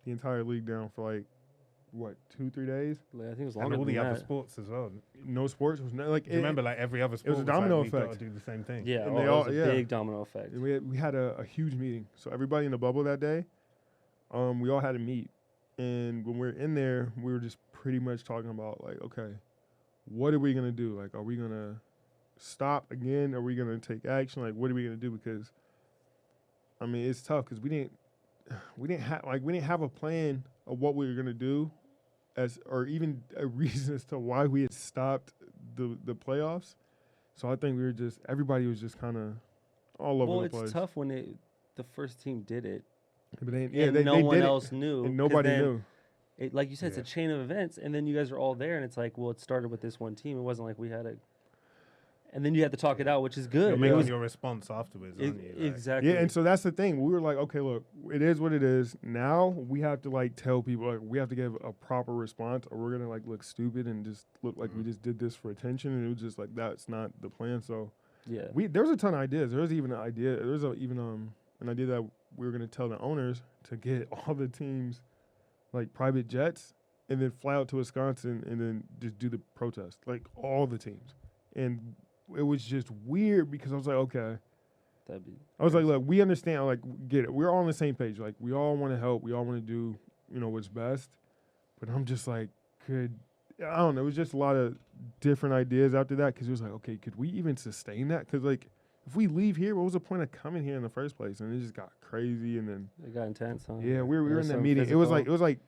the entire league down for like, what, 2-3 days? I think it was And longer all than the other that. sports as well. No sports. It was not, like, Do you remember, like, every other sport was a domino like, we effect. got to do the same thing. Yeah, And oh, they it all- was a yeah. big domino effect. We had a huge meeting. So everybody in the bubble that day, we all had to meet. And when we were in there, we were just pretty much talking about, like, okay, what are we going to do? Like, are we going to stop again? Are we going to take action? Like, what are we going to do? Because, I mean, it's tough because we didn't have a plan of what we were going to do, or even a reason as to why we had stopped the playoffs. So I think everybody was just kind of all over the place. Well, it's tough when the first team did it, But they no did one it, else knew. and 'cause nobody then knew. Like you said, it's a chain of events, and then you guys are all there, and it's like, well, it started with this one team. It wasn't like we had and then you had to talk it out, which is good. You're It making was your response afterwards, aren't you? Like, exactly. Yeah, and so that's the thing. We were like, okay, look, it is what it is. Now we have to like tell people, like, we have to give a proper response, or we're gonna like look stupid and just look like we just did this for attention, and it was just like that's not the plan. So yeah. there was a ton of ideas. There was even an idea. There was an idea that we were gonna tell the owners to get all the teams like private jets and then fly out to Wisconsin and then just do the protest, like all the teams. And it was just weird because I was like, okay. That'd be I was like, look, we understand, like, get it. We're all on the same page. Like, we all want to help. We all want to do, you know, what's best. But I'm just like, I don't know. It was just a lot of different ideas after that because it was like, okay, could we even sustain that? Because, like, if we leave here, what was the point of coming here in the first place? And it just got crazy. And then, it got intense, huh? yeah, we were in that some meeting. It was physical. like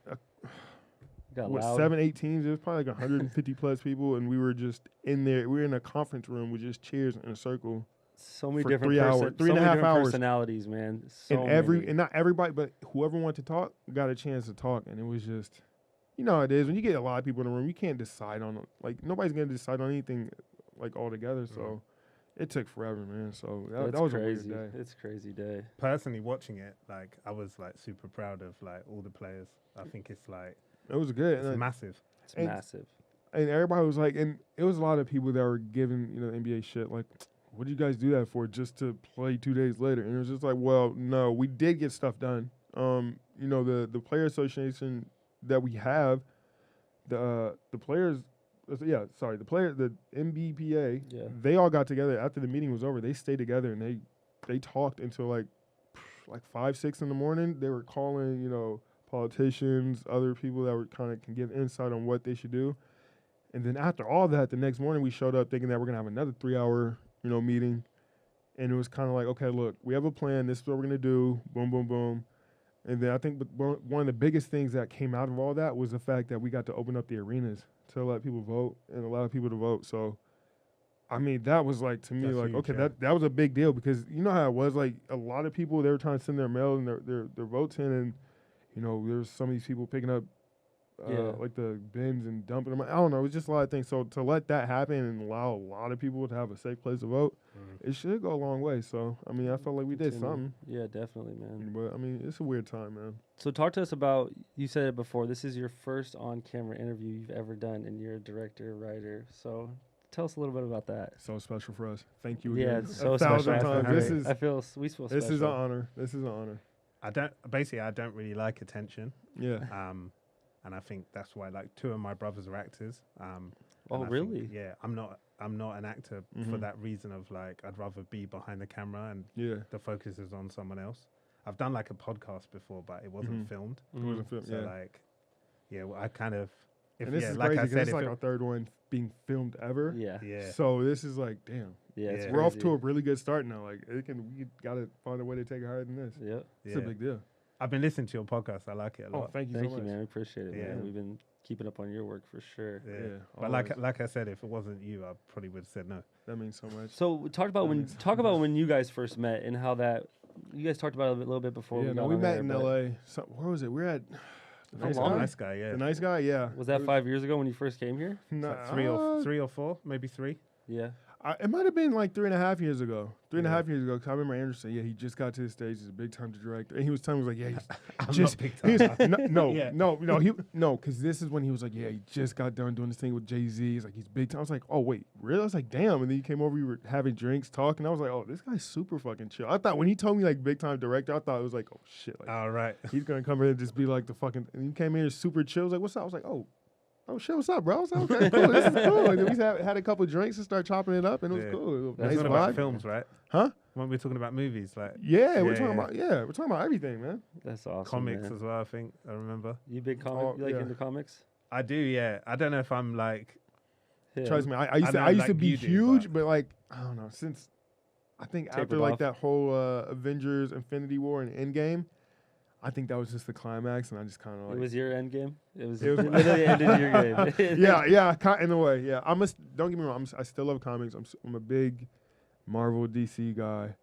Got what, loud. 7-8 teams. It was probably like 150 plus people. And we were just in there. We were in a conference room with just chairs in a circle. So many for different 3 hours, so 3.5 many different hours. personalities, man. So And many. and not everybody, but whoever wanted to talk got a chance to talk. And it was just, you know how it is. When you get a lot of people in the room, you can't decide on, like, nobody's going to decide on anything, like, all together. So it took forever, man. So that was crazy. a weird day. It's a crazy day. personally watching it, like, I was like super proud of like all the players. I think it's like It was good. it's massive. It's And- massive. And everybody was like, and it was a lot of people that were giving, you know, the NBA shit, like, what do you guys do that for, just to play 2 days later? And it was just like, well, no, we did get stuff done. You know, the player association that we have, the NBPA, Yeah. they all got together after the meeting was over. They stayed together and they talked until like 5, 6 in the morning. They were calling, you know, politicians, other people that were kind of can give insight on what they should do. And then after all that, the next morning we showed up thinking that we're gonna have another 3-hour, you know, meeting. And it was kind of like, okay, look, we have a plan. This is what we're gonna do. Boom, boom, boom. And then I think one of the biggest things that came out of all that was the fact that we got to open up the arenas to let people vote and allow people to vote. So, I mean, that was like, to me, That's like, huge, okay, yeah. that was a big deal because you know how it was. Like, a lot of people, they were trying to send their mail and their votes in, and you know, there's some of these people picking up like the bins and dumping them. I don't know. It was just a lot of things. So to let that happen and allow a lot of people to have a safe place to vote, it should go a long way. So, I mean, I felt like we did something. Yeah, definitely, man. But, I mean, it's a weird time, man. So talk to us about, you said it before, this is your first on-camera interview you've ever done, and you're a director, writer. So Tell us a little bit about that. So special for us. Thank you Yeah, again. it's so 1,000 special. times. We This feel is we feel this special. is an honor. This is an honor. I don't really like attention. Yeah. And I think that's why like 2 of my brothers are actors. Oh, and I really? think, yeah, I'm not an actor for that reason of like I'd rather be behind the camera and Yeah. the focus is on someone else. I've done like a podcast before, but it wasn't filmed. It wasn't film. So Yeah. like, yeah, well, I kind of And this is like crazy I because said, it's if like it- our third one being filmed ever. Yeah. yeah, So this is like, damn. Yeah. It's Yeah. We're off crazy. to a really good start now. Like we gotta find a way to take it higher than this. Yep. It's a big deal. I've been listening to your podcast. I like it a Oh, lot. thank you Thank so you, much. man. We appreciate it, Yeah. man. We've been keeping up on your work for sure. Yeah. Yeah, But always. like I said, if it wasn't you, I probably would have said no. That means so much. So talk about when you guys first met and how that you guys talked about it a little bit before. Yeah, we no, got we on met there, in but LA. So, where was it? We were at the How nice long? guy. Nice guy, yeah. The nice guy, yeah. Was that 5 years ago when you first came here? It's Nah, like three or four, maybe 3. Yeah. It might have been like 3.5 years ago. 3.5 Yeah. years ago, because I remember Anderson. Yeah, he just got to the stage. He's a big time director, and he was telling me, he was like, "Yeah, he's just big he's- no, Yeah. no, because this is when he was like, yeah, he just got done doing this thing with Jay-Z. He's like, he's big time. I was like, oh wait, really? I was like, damn. And then he came over, we were having drinks, talking. I was like, oh, this guy's super fucking chill. I thought when he told me like big time director, I thought it was like, oh shit, like All right. he's gonna come here and just be like the fucking. And he came here super chill. I was like, what's up? I was like, oh shit, what's up, bro? I was like, okay, cool. This is cool. And then we had a couple of drinks and started chopping it up, and it was Yeah. cool. It was That's nice not about vibe. films, right? Huh? When we're talking about movies, like Yeah, we're Yeah, talking yeah. about everything, man. That's awesome. comics man. as well. I think I remember. You big comic? Oh, you like yeah. into comics? I do, yeah. I don't know if I'm like Yeah. Trust me, I used I to know, I used to like be you do, huge, but like I don't know, since I think Tapered after like off. that whole Avengers Infinity War and Endgame, I think that was just the climax, and I just kind of like It was your end game. It was It was my- literally ended your game. yeah, in a way, yeah. Don't get me wrong, I still love comics. I'm a big Marvel DC guy.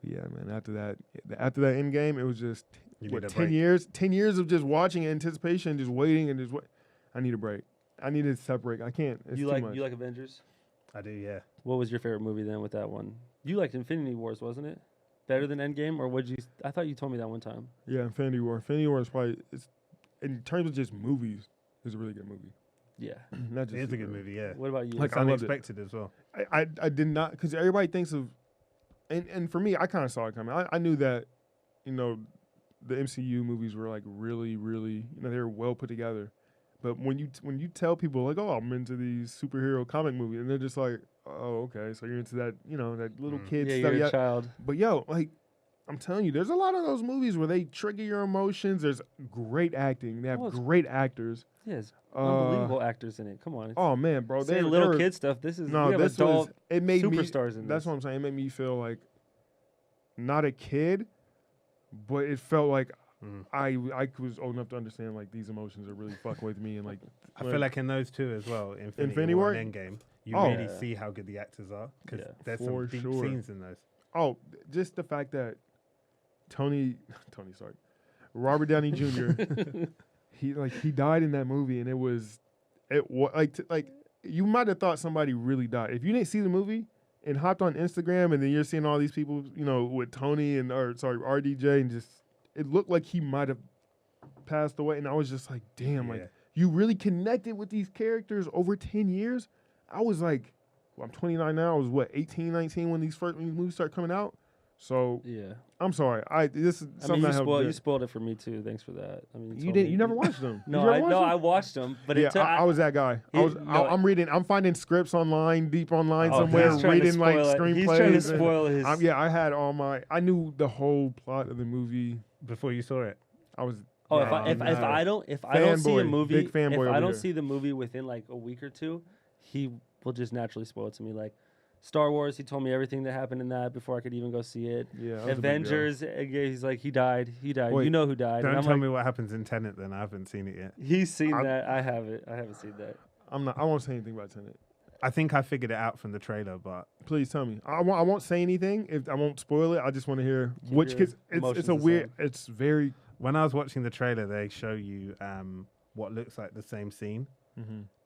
But yeah, man. After that Endgame, it was just You what need a 10 break. years, 10 years of just watching anticipation, just waiting and just wait. I need a break. I need to separate. I can't. It's You too like much. you like Avengers? I do, yeah. What was your favorite movie then with that one? You liked Infinity Wars, wasn't it? Better than Endgame, or would you? I thought you told me that one time. Yeah, Infinity War. Infinity War is probably in terms of just movies, it's a really good movie. Yeah. Not just It is a good superhero. movie, yeah. What about you? Like, It's I loved it. unexpected as well. I did not, because everybody thinks of, and for me, I kind of saw it coming. I knew that, the MCU movies were like really, really, they were well put together. But when you tell people like, oh, I'm into these superhero comic movies, and they're just like, oh, okay, so you're into that, that little kid yeah, stuff. you're Yeah. a child. But yo, like, I'm telling you, there's a lot of those movies where they trigger your emotions. There's great acting. They have Well, it's- great actors. Yes. Uh, Unbelievable actors in it. Come on. It's, Oh man, bro, say they little were, kid stuff. This is No, we have this adult was it made me. superstars in That's this. what I'm saying. It made me feel like not a kid, but it felt like I was old enough to understand like these emotions are really fucking with me, and like I feel like in those two as well, Infinity Infinity War War? and Endgame, you Oh. really Yeah. see how good the actors are because Yeah. there's For some deep sure. scenes in those. oh, just the fact that Robert Downey Jr. he died in that movie, and you might have thought somebody really died if you didn't see the movie and hopped on Instagram, and then you're seeing all these people, with Tony RDJ, and just it looked like he might have passed away, and I was just like, damn, Yeah. like you really connected with these characters over 10 years. I was like, I'm 29 now. I was 18, 19 when these movies started coming out. So Yeah. I'm sorry. This is I something mean, I helped. you spoiled it for me too. Thanks for that. I mean, You told didn't. me- You never watched them. No, You ever watched them? I watched them, but yeah, it took, I was that guy. I'm reading. I'm finding scripts online, deep online Oh, somewhere, he's trying to reading like spoil it. screenplays. He's trying to and- spoil his. I had all my. I knew the whole plot of the movie. Before you saw it, I was. Oh, no, if no. I don't see a Fanboy, movie, big fanboy if over I don't here. see the movie within like a week or two, he will just naturally spoil it to me. Like Star Wars, he told me everything that happened in that before I could even go see it. Yeah. that was a big deal. Avengers, he's like he died. Wait, You know who died? And don't I'm tell like, me what happens in Tenet. Then I haven't seen it yet. he's seen I'm- that. I haven't seen that. I'm not. I won't say anything about Tenet. I think I figured it out from the trailer, but Please tell me. I won't say anything. If I won't spoil it, I just want to hear Keep which. your Cause it's emotions a weird. aside. It's very. when I was watching the trailer, they show you what looks like the same scene.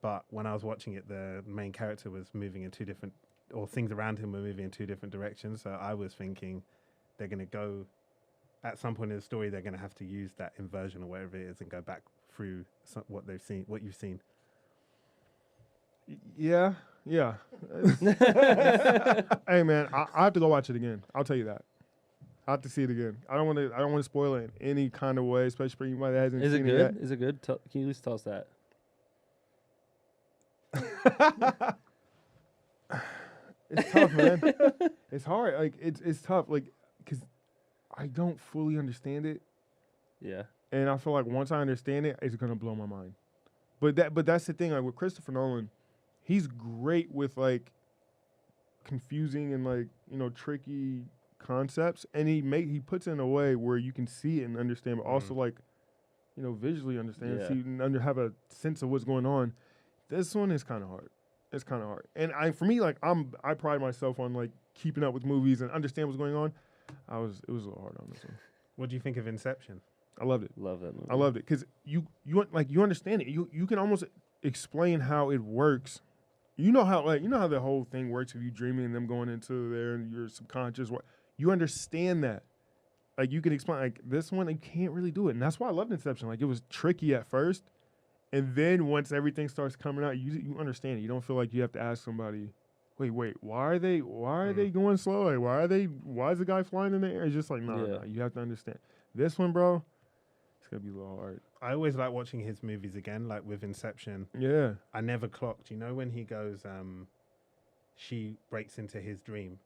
But when I was watching it, the main character was moving in two different, or things around him were moving in two different directions. So I was thinking they're going to go, at some point in the story, they're going to have to use that inversion or whatever it is and go back through what they've seen, what you've seen. Yeah. Hey man, I have to go watch it again. I'll tell you that. I have to see it again. I don't want to spoil it in any kind of way, especially for anybody that hasn't Is it seen good? it yet. Is it good? Can you at least tell us that? It's tough, man. It's hard. Like it's tough. Like because I don't fully understand it, Yeah. and I feel like once I understand it, it's gonna blow my mind. But that's the thing. Like with Christopher Nolan, he's great with like confusing and like tricky concepts, and he puts it in a way where you can see it and understand, but also like visually understand, Yeah. see and have a sense of what's going on. This one is kind of hard. It's kind of hard, and for me, like I pride myself on like keeping up with movies and understand what's going on. It was a little hard on this one. What do you think of Inception? I loved it. Love that movie. I loved it because you understand it. You can almost explain how it works. You know how the whole thing works if you dreaming and them going into there and your subconscious. You understand that. Like you can explain. Like this one, you can't really do it, and that's why I loved Inception. Like it was tricky at first, and then once everything starts coming out, you understand it. You don't feel like you have to ask somebody, wait, why are they going slow? Like why is the guy flying in the air? It's just like no, you have to understand. This one, bro, it's gonna be a little hard. I always like watching his movies again, like with Inception. Yeah. I never clocked. When he goes, she breaks into his dream,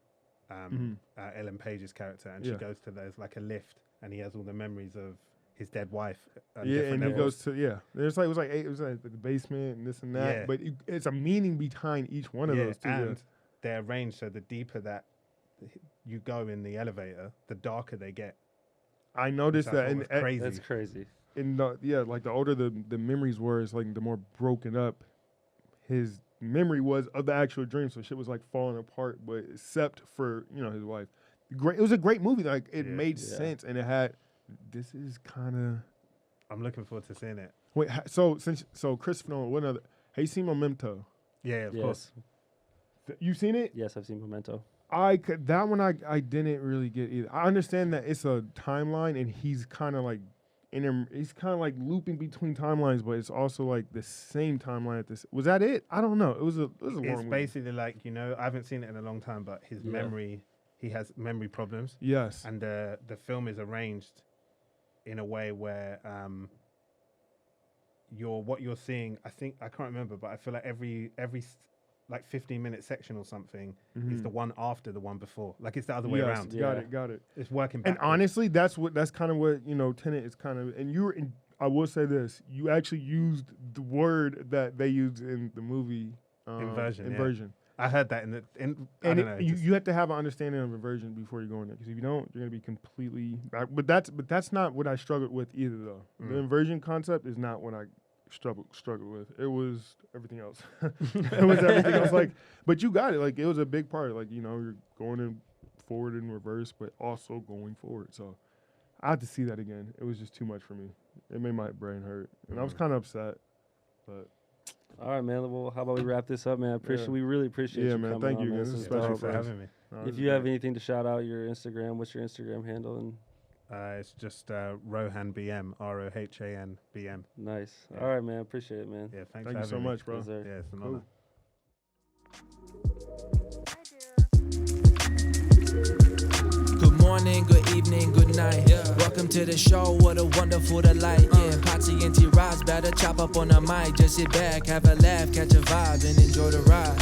Ellen Page's character, and she goes to there's like a lift, and he has all the memories of his dead wife. And he goes to There's like it was like the basement and this and that. Yeah. But it's a meaning behind each one of those too. And they're arranged so the deeper that you go in the elevator, the darker they get. I noticed that, and crazy. That's crazy. Like the older the memories were, it's like the more broken up his memory was of the actual dream. So shit was like falling apart, but except for his wife. It was a great movie. Like it made sense, and it had. This is kind of. I'm looking forward to seeing it. Wait, so Christopher Nolan, what other? Have you seen Memento? Yeah, of course. You seen it? Yes, I've seen Memento. That one I didn't really get either. I understand that it's a timeline, and he's kind of like he's kind of like looping between timelines, but it's also like the same timeline at this. Was that it? I don't know. It was a long movie. Basically like I haven't seen it in a long time, but his memory, he has memory problems. Yes, and the film is arranged in a way where what you're seeing. I can't remember, but I feel like every like 15-minute section or something is the one after the one before. Like it's the other way around. Got it. It's working backwards. And honestly, that's kind of what Tenet is kind of. And I will say this: you actually used the word that they used in the movie inversion. I heard that you have to have an understanding of inversion before you go in there, because if you don't, you're gonna be completely back. But that's not what I struggled with either, though. The inversion concept is not what I struggled with. It was everything else. It was everything else. Like, but you got it. Like, it was a big part. Like, you're going in forward and reverse, but also going forward. So I had to see that again. It was just too much for me. It made my brain hurt, and I was kind of upset. But all right, man. Well, how about we wrap this up, man? We really appreciate you man. coming Thank on, you, man. guys. This is dope, special for having me. If you have anything to shout out, your Instagram, what's your Instagram handle? And it's just Rohan BM, ROHAN BM. Nice. Yeah. All right, man. Appreciate it, man. Yeah, Thank you so much, bro. Yes, sir. Yeah, it's an Cool. honor. Good morning, good evening, good night. Welcome to the show, what a wonderful delight. Patsy and T-Ross better chop up on the mic. Just sit back, have a laugh, catch a vibe, and enjoy the ride.